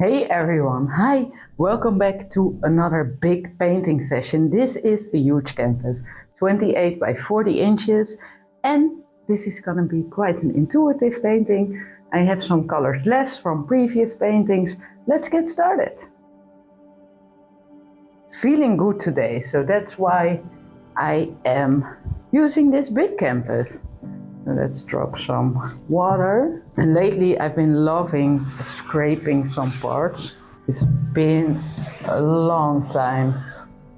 Hey everyone, hi! Welcome back to another big painting session. This is a huge canvas, 28 by 40 inches, and this is gonna be quite an intuitive painting. I have some colors left from previous paintings. Let's get started. Feeling good today, so that's why I am using this big canvas. Let's drop some water. And lately I've been loving scraping some parts. It's been a long time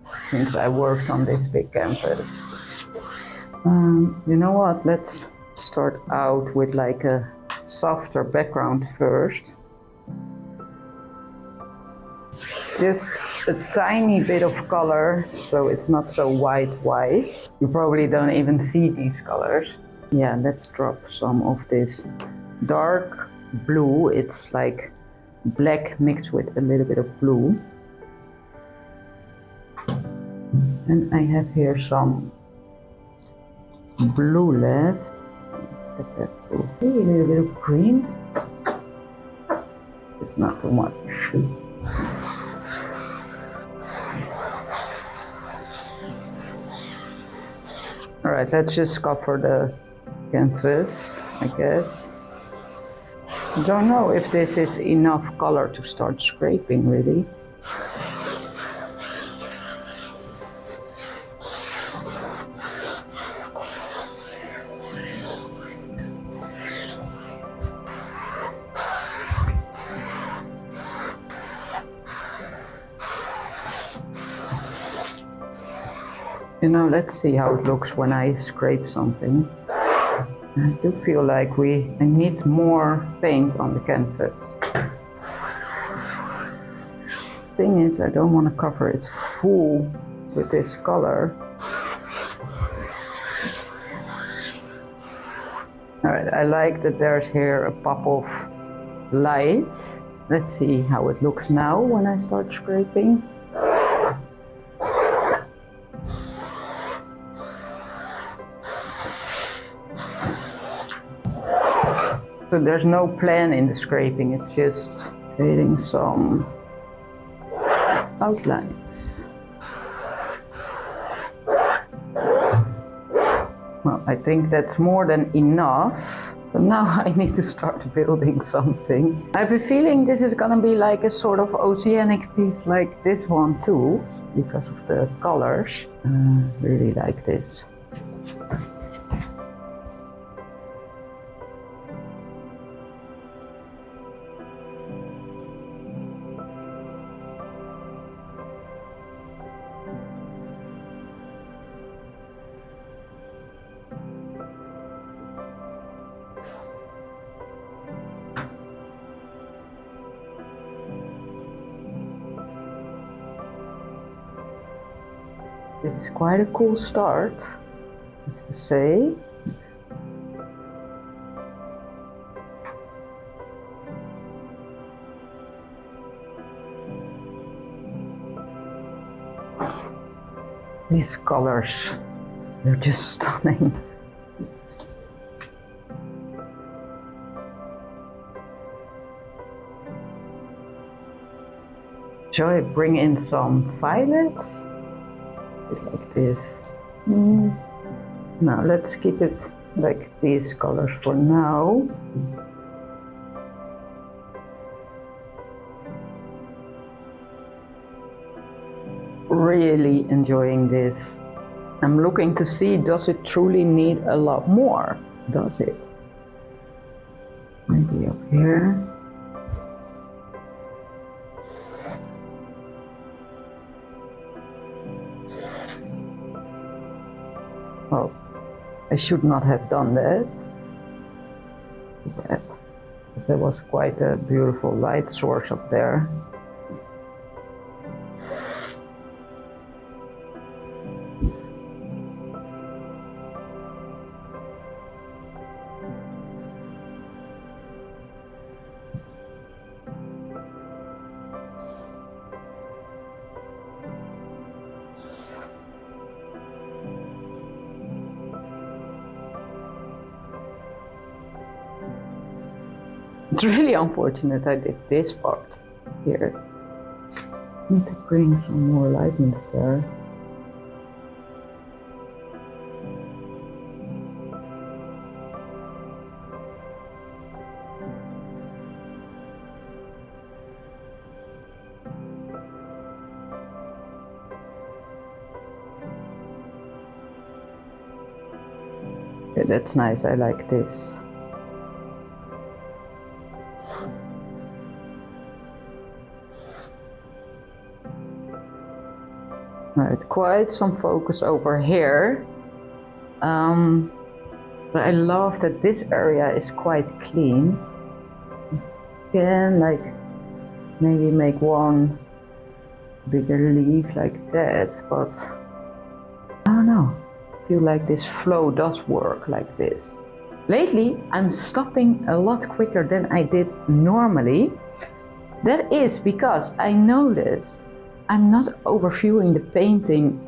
since I worked on this big canvas. You know what? Let's start out with like a softer background first. Just a tiny bit of color, so it's not so white. You probably don't even see these colors. Yeah, let's drop some of this dark blue. It's like black mixed with a little bit of blue. And I have here some blue left. Let's get that too. A little bit of green. It's not too much. All right, let's just cover the canvas, I guess. Don't know if this is enough color to start scraping, really. You know, let's see how it looks when I scrape something. I do feel like I need more paint on the canvas. Thing is, I don't want to cover it full with this color. Alright, I like that there's here a pop of light. Let's see how it looks now when I start scraping. So there's no plan in the scraping, it's just creating some outlines. Well, I think that's more than enough. But now I need to start building something. I have a feeling this is gonna be like a sort of oceanic piece like this one too, because of the colors. Really like this. This is quite a cool start, I have to say. These colors, they're just stunning. Shall I bring in some violets? Like this. Now let's keep it like these colors for now. Really enjoying this. I'm looking to see, does it truly need a lot more? Does it? Maybe up here. Oh, I should not have done that. Because there was quite a beautiful light source up there. It's really unfortunate I did this part. here. Need to bring some more lightness there. Yeah, that's nice, I like this. Right, quite some focus over here. But I love that this area is quite clean. Can like maybe make one bigger leaf like that, but I don't know. I feel like this flow does work like this. Lately, I'm stopping a lot quicker than I did normally. That is because I noticed I'm not overviewing the painting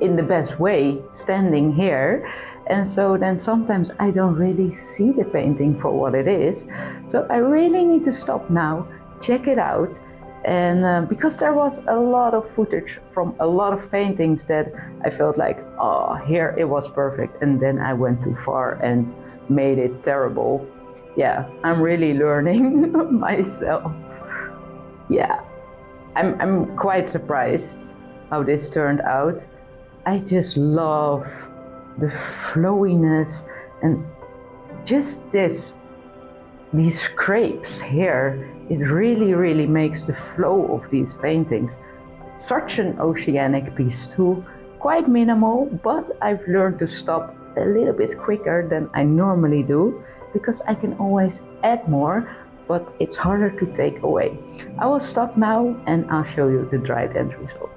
in the best way standing here, and so then sometimes I don't really see the painting for what it is. So I really need to stop now, check it out, and because there was a lot of footage from a lot of paintings that I felt like, oh, here it was perfect, and then I went too far and made it terrible. Yeah, I'm really learning myself. Yeah, I'm quite surprised how this turned out. I just love the flowiness and just these scrapes here. It really makes the flow of these paintings such an oceanic piece too. Quite minimal, but I've learned to stop a little bit quicker than I normally do, because I can always add more, but it's harder to take away. I will stop now and I'll show you the dried end result.